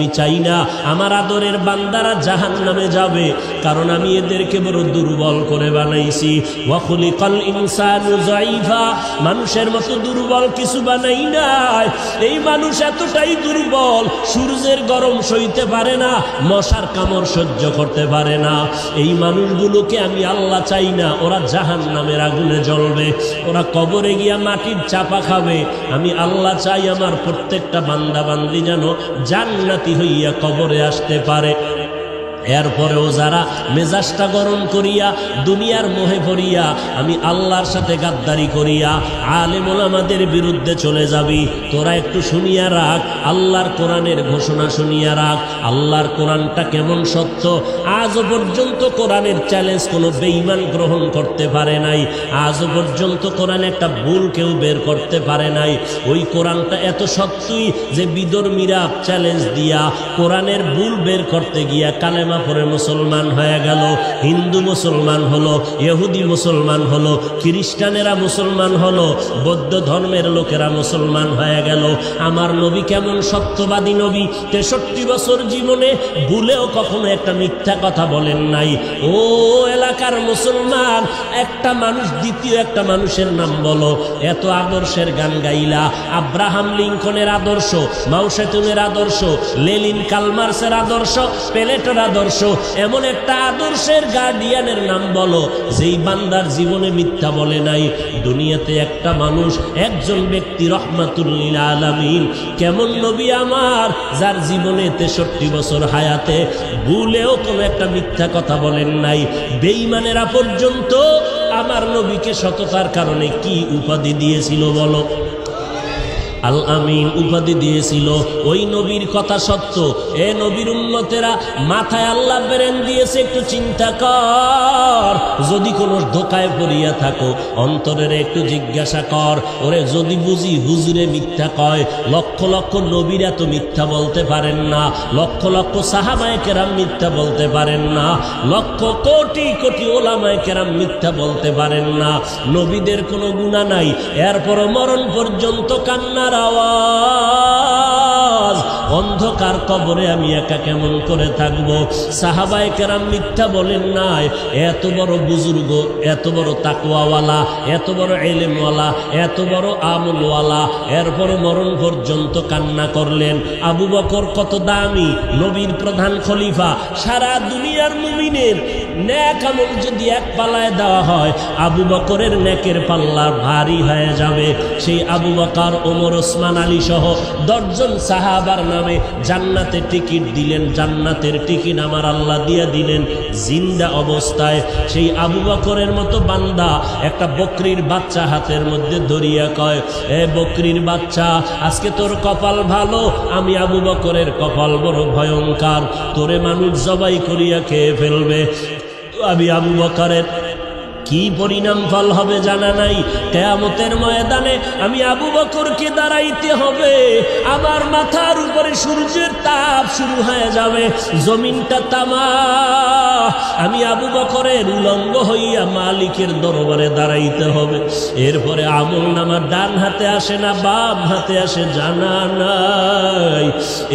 আমি চাই না আমার আদরের বান্দারা জাহান্নামে যাবে, কারণ আমি এদেরকে বড় দুর্বল করে বানাইছি। ওয়া খুলিকাল ইনসানু যায়ীফা, মানুষের মতো দুর্বল কিছু বানাই নাই। এই মানুষ এতটাই দুর্বল, সূর্যের গরম সইতে পারে না, মশার কামড় সহ্য করতে পারে না। এই মানুষগুলোকে আমি আল্লাহ চাই না ওরা জাহান্নামের আগুনে জ্বলবে, ওরা কবরে গিয়া মাটির চাপা খাবে। আমি আল্লাহ চাই আমার প্রত্যেকটা বান্দা বান্দি যেন জান্নাতি হইয়া কবরে আসতে পারে। এরপরেও যারা মেজাজটা গরম করিয়া দুনিয়ার মোহে পড়িয়া আমি আল্লাহর সাথে গাদ্দারি করিয়া আলেম ওলামাদের বিরুদ্ধে চলে যাবি, তোরা একটু শুনিয়া রাখ, আল্লাহর কোরআনের ঘোষণা শুনিয়া রাখ। আল্লাহর কোরআনটা কেমন সত্য, আজও পর্যন্ত কোরআনের চ্যালেঞ্জ কোনো বেঈমান গ্রহণ করতে পারে নাই। আজও পর্যন্ত কোরআনে একটা ভুল কেউ বের করতে পারে নাই। ওই কোরআনটা এত সত্যই যে বিধর্মীরা চ্যালেঞ্জ দিয়া কোরআনের ভুল বের করতে গিয়া কালেমা পরে মুসলমান হয়ে গেল, হিন্দু মুসলমান হলো, ইহুদি মুসলমান হলো, খ্রিস্টানেরা মুসলমান হলো, বৌদ্ধ ধর্মের লোকেরা মুসলমান হয়ে গেল। আমার নবী কেমন সত্যবাদী নবী, 63 বছর জীবনে ভুলেও কখনো একটা মিথ্যা কথা বলেন নাই। ও এলাকার মুসলমান, একটা মানুষ দ্বিতীয় একটা মানুষের নাম বলো। এত আদর্শের গান গাইলা, আব্রাহাম লিঙ্কনের আদর্শ, মাও সেতুনের আদর্শ, লেনিন কালমার্সের আদর্শ, প্লেটোর আদর্শ, এমন একটা আদর্শের গার্ডিয়ানের নাম বলো যেই বান্দার জীবনে মিথ্যা বলে নাই। দুনিয়াতে একটা মানুষ, একজন ব্যক্তি রহমাতুল লিল আলামিন, কেমন নবী আমার যার জীবনে 63 বছর হায়াতে ভুলেও কোনো একটা মিথ্যা কথা বলেন নাই। বেঈমানেরা পর্যন্ত আমার নবীকে সততার কারণে কি উপাধি দিয়েছিল বলো? আল আমিন উপাধি দিয়েছিল। ওই নবীর কথা সত্য। এ নবীর উম্মতেরা, মাথায় আল্লাহ ব্রেন দিয়েছে, একটু চিন্তা কর। যদি কোনো ধোকায় পড়িয়া থাকো, অন্তরের একটু জিজ্ঞাসা কর, ওরে যদি বুঝি হুজুরে মিথ্যা কয়, লক্ষ লক্ষ নবীরা তো মিথ্যা বলতে পারেন না, লক্ষ লক্ষ সাহাবায়ে কেরাম মিথ্যা বলতে পারেন না, লক্ষ কোটি কোটি ওলামায়ে কেরাম মিথ্যা বলতে পারেন না। নবীদের কোনো গুনাহ নাই, এরপরও মরণ পর্যন্ত কান্না আওয়াজ। অন্ধকার কবরে আমি একা কেমন করে থাকবো? সাহাবায়ে কেরাম মিথ্যা বলেন নাই। এত বড় বুজুর্গ, এত বড় তাকওয়াওয়ালা, এত বড় ইলমওয়ালা, এত বড় আমলওয়ালা, এরপর মরণ পর্যন্ত কান্না করলেন। আবু বকর কত দামি, নবীর প্রধান খলিফা, সারা দুনিয়ার মুমিনের নেক আমল যদি এক পাল্লায় দেওয়া হয়, আবু বকরের নেকের পাল্লা ভারী হয়ে যাবে। সেই আবু বকর, ওমর, ওসমান, আলী সহ 10 জন সাহাবার নামে জান্নাতে টিকিট দিলেন। জান্নাতের টিকিট আমার আল্লাহ দিয়ে দিলেন জিন্দা অবস্থায়। সেই আবু বকরের মতো বান্দা একটা বকরির বাচ্চা হাতের মধ্যে ধরিয়া কয়, এ বকরির বাচ্চা, আজকে তোর কপাল ভালো, আমি আবু বকরের কপাল বড় ভয়ঙ্কর, তোরে মানুষ জবাই করিয়া খেয়ে ফেলবে। আমি আবু বকরের কি পরিণাম ফল হবে জানা নাই। কিয়ামতের ময়দানে আমি আবু বকরকে দাঁড়াইতে হবে, আমার মাথার উপরে সূর্যের তাপ শুরু হয়ে যাবে, জমিনটা তামা। আমি আবু বকরের উলঙ্গ হইয়া মালিকের দরবারে দাঁড়াইতে হবে। এরপরে আমল নামা ডান হাতে আসে না বাম হাতে আসে জানা নাই।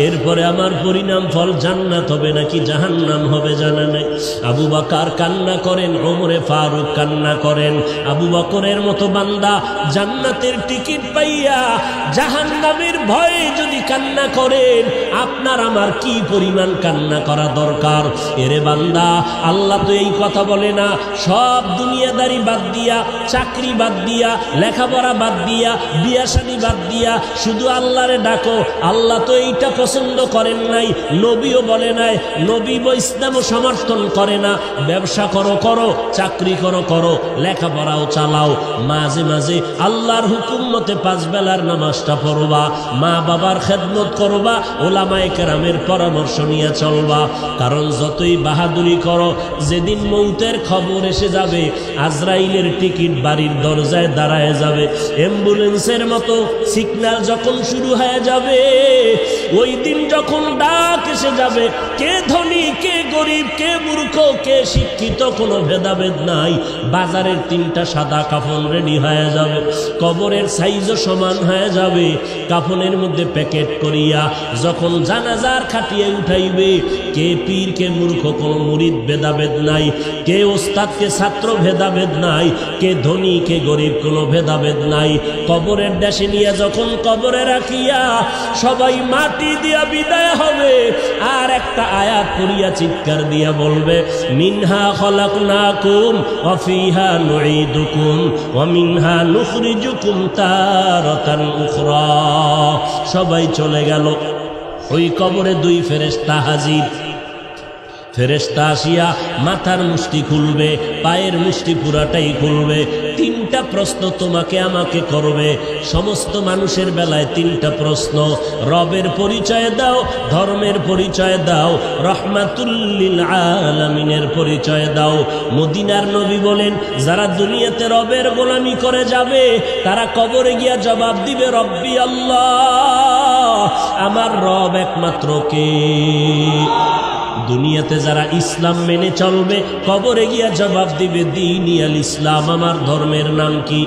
এরপরে আমার পরিণাম ফল জান্নাত হবে নাকি জাহান্নাম হবে জানা নাই। আবু বকর কান্না করেন, ওমরে ফারুক কান্না করেন। আবু বকরের মতো বান্দা জান্নাতের টিকিট পাইয়া জাহান্নামের ভয়ে যদি কান্না করেন, আপনার আমার কি পরিমাণ কান্না করা দরকার? এরে বান্দা, আল্লাহ তো এই কথা বলে না, সব দুনিয়াদারি বাদ দিয়া, চাকরি বাদ দিয়া, লেখাপড়া বাদ দিয়া, বিয়া শাদী বাদ দিয়া শুধু আল্লাহরে ডাকো। আল্লাহ তো এইটা পছন্দ করেন নাই, নবীও বলে নাই, নবী ইসলামও সমর্থন করে না। ব্যবসা করো করো, চাকরি করো করো, লেখাপড়াও চালাও, মাঝে মাঝে আল্লাহর হুকুম মতে 5 বেলার নামাজটা পড়বা, মা বাবার খেদমত করবা, ওলামায়ে কেরামের পরামর্শ নিয়ে চলবা। কারণ যতই বাহাদুরি করো, যেদিন মৌতের খবর এসে যাবে, আজরাইলের টিকিট বাড়ির দরজায় দাঁড়ায় যাবে। অ্যাম্বুলেন্সের মতো সিগন্যাল যখন শুরু হয়ে যাবে, ওই দিন যখন ডাক এসে এসে যাবে, কে ধনী কে গরিব, কে মূর্খ কে শিক্ষিত, কোনো ভেদাভেদ নাই। বাজারের 3টা সাদা কাফন রেডি হয়ে যাবে, কবরের সাইজও সমান হয়ে যাবে। কাফনের মধ্যে প্যাকেট করিয়া যখন জানাজার খাটিয়ে উঠাইবে, কে পীর কে মূর্খ কোনো মুরিদ ভেদাভেদ নাই, কে ওস্তাদ কে ছাত্র ভেদাভেদ নাই, কে ধনী কে গরিব কোনো ভেদাভেদ নাই। কবরের দেশে নিয়ে যখন কবরে রাখিয়া সবাই মাটি দিয়া বিদায় হবে, আর একটা আয়াত পড়িয়া চিৎকার দিয়া বলবে, মিনহা খলাকনাকুম ওয়া ফিহা নুঈদুকুম ওয়া মিনহা নুখরিজুকুম তারাতান উখরা। সবাই চলে গেল, ওই কবরে 2 ফেরেশতা হাজির। ফেরেশতা আসিয়া মাথার মুষ্টি খুলবে, পায়ের মুষ্টি পুরাটাই খুলবে। 3টা প্রশ্ন তোমাকে আমাকে করবে। সমস্ত মানুষের বেলায় 3টা প্রশ্ন। রবের পরিচয় দাও, ধর্মের পরিচয় দাও, রহমাতুল লিল আলামিনের পরিচয় দাও। মদিনার নবী বলেন, যারা দুনিয়াতে রবের গোলামি করে যাবে তারা কবরে গিয়া জবাব দিবে, রব্বি আল্লাহ, আমার রব একমাত্র কে? দুনিয়াতে যারা ইসলাম মেনে চলবে কবরে গিয়া জবাব দিবে, দীনি আল ইসলাম, আমার ধর্মের নাম কি?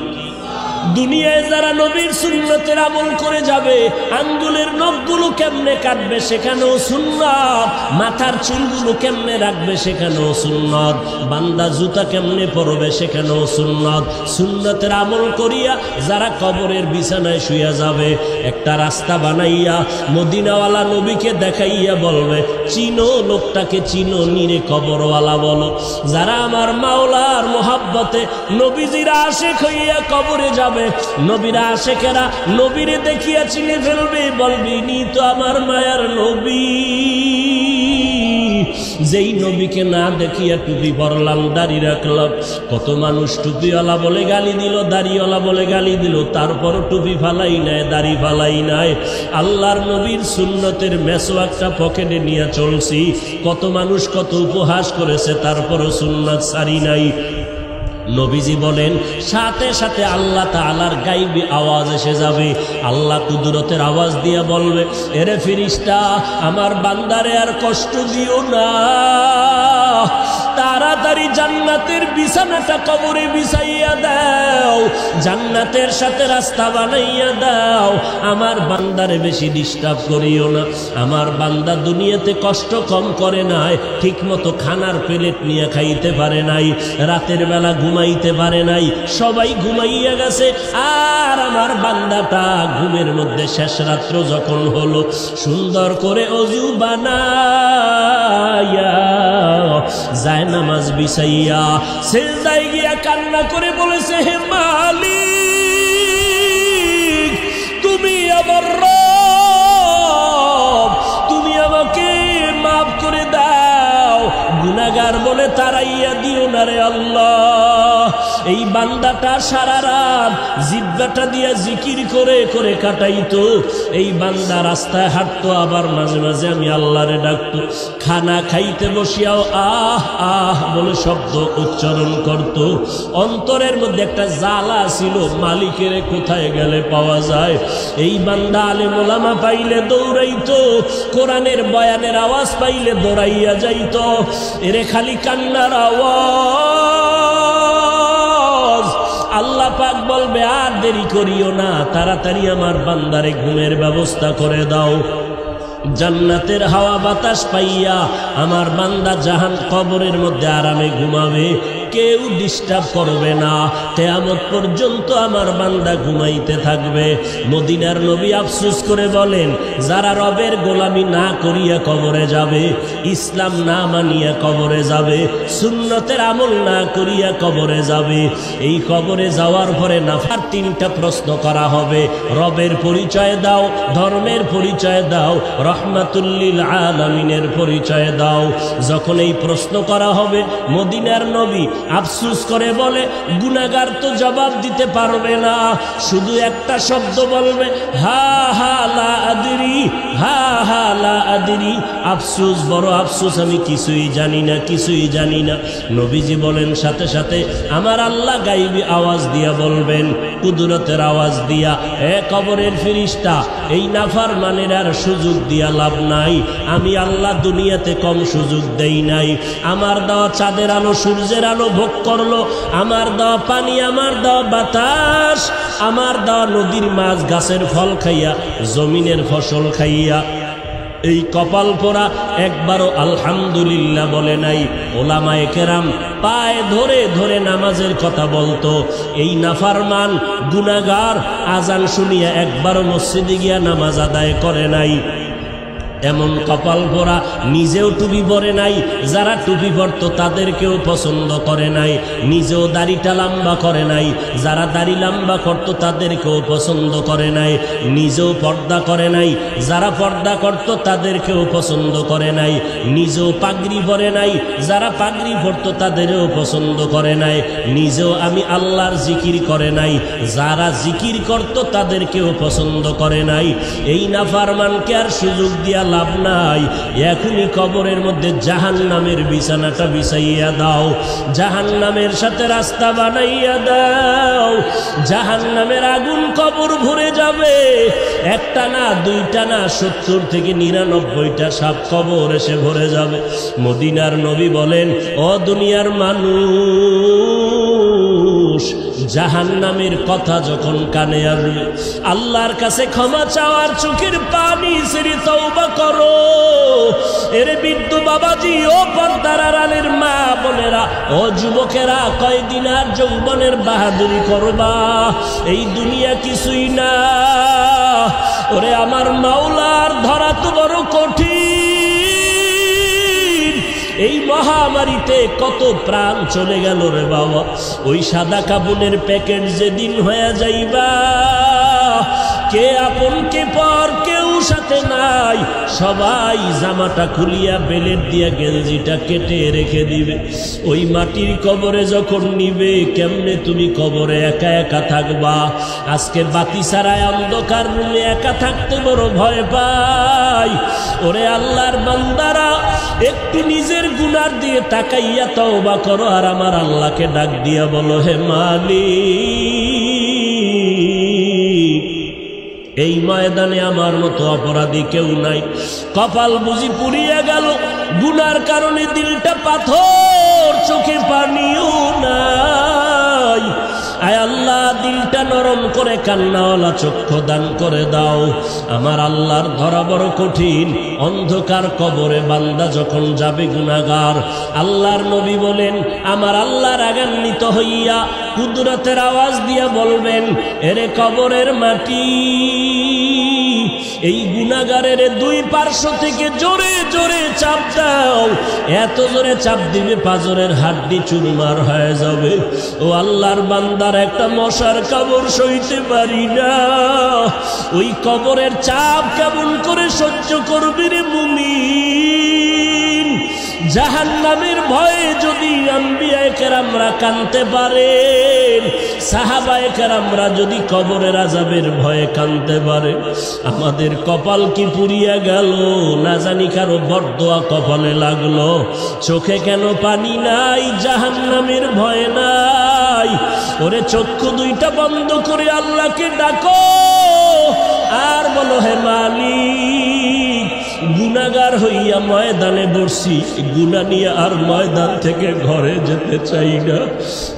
দুনিয়ায় যারা নবীর সুন্নতের আমল করে যাবে, আঙ্গুলের নখগুলো কেমনে কাটবে সেখানেও সুন্নাত, মাথার চুলগুলো কেমনে রাখবে সেখানেও সুন্নাত, বান্দা জুতা কেমনে পরবে সেখানেও সুন্নাত। সুন্নতের আমল করিয়া যারা কবরের বিছানায় শুয়ে যাবে, একটা রাস্তা বানাইয়া মদিনাওয়ালা নবীকে দেখাইয়া বলবে, চিনো লোকটাকে, চিনো নিরে কবরওয়ালা বলো। যারা আমার মাওলার মোহাব্বতে নবীজির আশিক হইয়া কবরে যাবে, নবীরা আশিকেরা নবীরে দেখিয়া চিনে ফেলবে, বলবি নি তো আমার মায়ার নবী। যেই নবীকে না দেখিয়া টুপি পরলাম, দাড়ি রাখলাম, কত মানুষ টুপিওয়ালা বলে গালি দিল, দাড়িওয়ালা বলে গালি দিল, তারপরও টুপি ফালাই নাই, দাড়ি ফালাই নাই। আল্লাহর নবীর সুন্নতের মেসওয়াকটা পকেটে নিয়ে চলছি, কত মানুষ কত উপহাস করেছে, তারপরও সুন্নাত সারি নাই। নবীজি বলেন, সাথে সাথে আল্লাহ তাআলার গায়বী আওয়াজ এসে যাবে। আল্লাহ কুদরতের আওয়াজ দিয়ে বলবে, এরে ফেরেশতা, আমার বান্দারে আর কষ্ট দিও না, তাড়াতাড়ি জান্নাতের বিছানাটা কবরে বিছাইয়া দাও, জান্নাতের সাথে রাস্তা বানাইয়া দাও, আমার বান্দারে বেশি ডিস্টার্ব করিও না। আমার বান্দা দুনিয়াতে কষ্ট কম করে নাই, ঠিক মতো খানার প্লেট নিয়ে খাইতে পারে নাই, রাতের বেলা ঘুমাইতে পারে নাই, সবাই ঘুমাইয়া গেছে, আর আমার বান্দাটা ঘুমের মধ্যে শেষ রাত্র যখন হলো, সুন্দর করে অজু বানাইয়া যায় নামাজ বিছাইয়া সিজদায় গিয়া কান্না করে বলেছে, হে মালিক, তুমি আমার রব, তুমি আমাকে মাফ করে দাও, গুনাহগার বলে তাড়াইয়া দিও না রে আল্লাহ। এই বান্দাটা সারা রাত জিহ্বাটা দিয়া জিকির করে করে কাটাইতো। এই বান্দা রাস্তায় হাঁটতো, আবার মাঝে মাঝে আমি আল্লাহরে ডাকতো। খানা খাইতে বসিয়াও আহ আহ বলে শব্দ উচ্চারণ করত। অন্তরের মধ্যে একটা জ্বালা ছিল, মালিকের কোথায় গেলে পাওয়া যায়। এই বান্দা আলেম ওলামা পাইলে দৌড়াইতো, কোরআনের বয়ানের আওয়াজ পাইলে দৌড়াইয়া যাইতো। এরে খালি কান্নার আওয়াজ। আল্লাহ পাক বলবে, আর দেরি করিও না, তাড়াতাড়ি আমার বান্দারে ঘুমের ব্যবস্থা করে দাও। জান্নাতের হাওয়া বাতাস পাইয়া আমার বান্দা জাহান কবরের মধ্যে আরামে ঘুমাবে, কেউ ডিস্টার্ব করবে না, কিয়ামত পর্যন্ত আমার বান্দা ঘুমাইতে থাকবে। মদিনার নবী আফসোস করে বলেন, যারা রবের গোলামি না করিয়া কবরে যাবে, ইসলাম না মানিয়া কবরে যাবে, সুন্নতের আমল না করিয়া কবরে যাবে, এই কবরে যাওয়ার পরে নাফার 3টা প্রশ্ন করা হবে। রবের পরিচয় দাও, ধর্মের পরিচয় দাও, রহমাতুল লিল আলামিনের পরিচয় দাও। যখন এই প্রশ্ন করা হবে, মদিনার নবী আফসোস করে বলে, গুনাহগার তো জবাব দিতে পারবে না, শুধু একটা শব্দ বলবে, হা হা লা আদরি, হা হা লা আদরি। আফসোস, বড় আফসোস, আমি কিছুই জানি না, কিছুই জানি না। নবীজি বলেন সাথে সাথে আমার আল্লাহ গাইবী আওয়াজ দিয়া বলবেন, কুদরতের আওয়াজ দিয়া, এ কবরের ফেরেশতা, এই নাফরমানের আর সুযোগ দিয়া লাভ নাই। আমি আল্লাহ দুনিয়াতে কম সুযোগ দেই নাই। আমার দেওয়া চাঁদের আলো, সূর্যের আলো ভোগ করলো, আমার দেওয়া পানি, আমার দেওয়া বাতাস, আমার দেওয়া নদীর মাছ, গাছের ফল খাইয়া, জমিনের ফসল খাইয়া এই কপাল পোড়া একবারও আলহামদুলিল্লাহ বলে নাই। ওলামায়ে কেরাম পায়ে ধরে ধরে নামাজের কথা বলতো। এই নাফরমান গুনাহগার আজান শুনিয়া একবারও মসজিদে গিয়া নামাজ আদায় করে নাই। এমন কপাল পোড়া নিজেও টুপি পরে নাই, যারা টুপি পরতো তাদেরকেও পছন্দ করে নাই, নিজেও দাড়িটা লম্বা করে নাই, যারা দাড়ি লম্বা করতো তাদেরকেও পছন্দ করে নাই, নিজেও পর্দা করে নাই, যারা পর্দা করতো তাদেরকেও পছন্দ করে নাই, নিজেও পাগড়ি পরে নাই, যারা পাগড়ি পরতো তাদেরও পছন্দ করে নাই, নিজেও আমি আল্লাহর জিকির করে নাই, যারা জিকির করতো তাদেরকেও পছন্দ করে নাই। এই নাফরমানকে আর সুযোগ দিয়া লাভ নাই। এখনই কবরের মধ্যে জাহান্নামের বিছানাটা বিছাইয়া দাও, জাহান্নামের সাথে রাস্তা বানাইয়া দাও। জাহান্নামের আগুন কবর ভরে যাবে, একটা না, দুইটা না, 70 থেকে 99টা সাপ কবর এসে ভরে যাবে। মদিনার নবী বলেন, ও দুনিয়ার মানুষ, জাহান্নামের কথা যখন কানে আসবে, আল্লাহর কাছে ক্ষমা চাওয়ার চোখের পানি ছেড়ে তওবা করো। এর বৃদ্ধ বাবাজি, ও পর্দার আড়ালের মা বোনেরা, ও যুবকেরা, কয়দিন আর যৌবনের বাহাদুরি করবা? এই দুনিয়া কিছুই না। ওরে আমার মাওলার ধরা তো বড় কঠিন। এই মহামারীতে কত প্রাণ চলে গেল রে বাবা। ওই সাদা কাপড়ের প্যাকেট যেদিন হয়ে যাইবা, কে আপন কে পর কেউ সাথে নাই, সবাই জামাটা খুলিয়া বেলেট দিয়া গেঞ্জিটা কেটে রেখে দিবে। ওই মাটির কবরে যখন নিবে, কেমনে তুমি কবরে একা একা থাকবা? আজকে বাতি ছাড়ায় অন্ধকার রুমে একা থাকতে বড় ভয় পাই। ওরে আল্লাহর বান্দারা, একটু নিজের গুনার দিয়ে তাকাইয়া তওবা করো, আর আমার আল্লাহকে ডাক দিয়া বলো, হে মালিক, এই ময়দানে আমার মতো অপরাধী কেউ নাই। কপাল বুঝি পুড়িয়া গেল, গুনার কারণে দিলটা পাথর, চোখে পানিও নাই। আয় আল্লাহ, দিলটা নরম করে কান্নাওয়ালা চক্ষু দান করে দাও। আমার আল্লাহর ধরা বড় কঠিন। অন্ধকার কবরে বান্দা যখন যাবে গুনাহগার, আল্লাহর নবী বলেন, আমার আল্লাহ রাগান্বিত হইয়া কুদরতের আওয়াজ দিয়া বলবেন, এরে কবরের মাটি, এই গুনাহগারের দুই পার্শ্ব থেকে জোরে জোরে চাপ দাও। এত জোরে চাপ দিবে পাজরের হাড্ডি চুরমার হয়ে যাবে। ও আল্লাহর বান্দার একটা মশার কামড় সইতে পারি না। ওই কবরের চাপ কেমন করে সহ্য করবি রে মুমিন? জাহান্নামের ভয়ে যদি আম্বিয়ায়ে কেরামরা কাঁদতে পারেন, সাহাবায়ে কেরামরা যদি কবরের আযাবের ভয়ে কাঁদতে পারে, আমাদের কপাল কি পুড়িয়া গেল? না জানি কারো বরদোয়া কপালে লাগলো। চোখে কেন পানি নাই? জাহান্নামের ভয় নাই। ওরে চক্ষু দুইটা বন্ধ করে আল্লাহকে ডাকো, আর বলো, হে মালিক, গুনাহগার হইয়া ময়দানে বসছি, গুনাহ নিয়ে আর ময়দান থেকে ঘরে যেতে চাই না।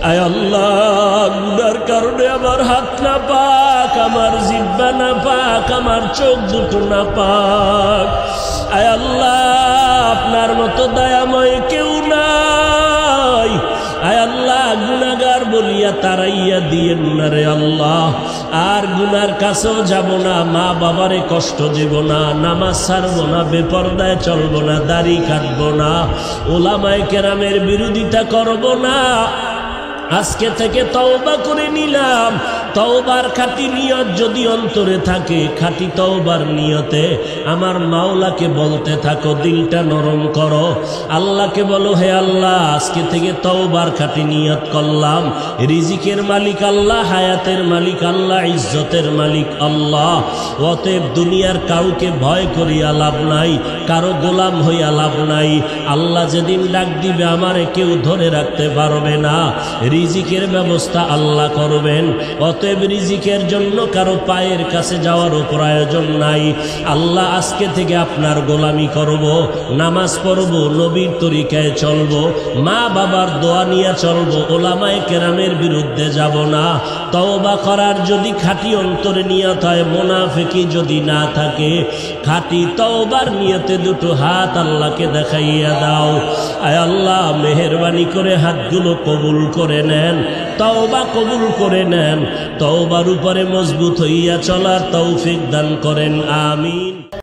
আয় আল্লাহ, গুনার কারণে আমার হাত না পাক, আমার জিহ্বা না পাক, আমার চোখ দুটো না পাক। আয় আল্লাহ, আপনার মতো দয়াময় কেউ নাই। আয় আল্লাহ, গুনাহগার বলিয়া তারাইয়া দিয়েন না রে আল্লাহ। আর গুনার কাছেও যাব না, মা বাবারে কষ্ট দেব না, নামাজ ছাড়বো না, বেপরদায় চলবো না, দাড়ি কাটবো না, ওলামায়ে কেরামের বিরোধিতা করব না। আজকে থেকে তওবা করে নিলাম। তওবার খাঁটি নিয়ত যদি অন্তরে থাকে, খাঁটি তওবার নিয়তে আমার মাওলাকে বলতে থাকো, দিলটা নরম করো, আল্লাহকে বলো, হে আল্লাহ আজকে থেকে তওবার খাঁটি নিয়ত করলাম। রিজিকের মালিক আল্লাহ, হায়াতের মালিক আল্লাহ, ইজ্জতের মালিক আল্লাহ। অতএব দুনিয়ার কাউকে ভয় করিয়া লাভ নাই, কারো গোলাম হইয়া লাভ নাই। আল্লাহ যেদিন ডাক দিবে আমারে কেউ ধরে রাখতে পারবে না। রিজিকের ব্যবস্থা আল্লাহ করবেন। অতএব রিজিকের জন্য কারো পায়ের কাছে যাওয়ারও প্রয়োজন নাই। আল্লাহ আজকে থেকে আপনার গোলামি করব, নামাজ পড়ব, নবীর তরিকায় চলব, মা বাবার দোয়া নিয়ে চলব, ওলামায়ে কেরামের বিরুদ্ধে যাব না। তওবা করার যদি খাঁটি অন্তরে নিয়ত হয়, মুনাফিকি যদি না থাকে, খাঁটি তওবার নিয়তে দুটো হাত আল্লাহকে দেখাইয়া দাও। আয় আল্লাহ মেহেরবানি করে হাতগুলো কবুল করে নেন, তওবা কবুল করে নেন, তওবার উপরে মজবুত হইয়া চলার তৌফিক দান করেন, আমিন।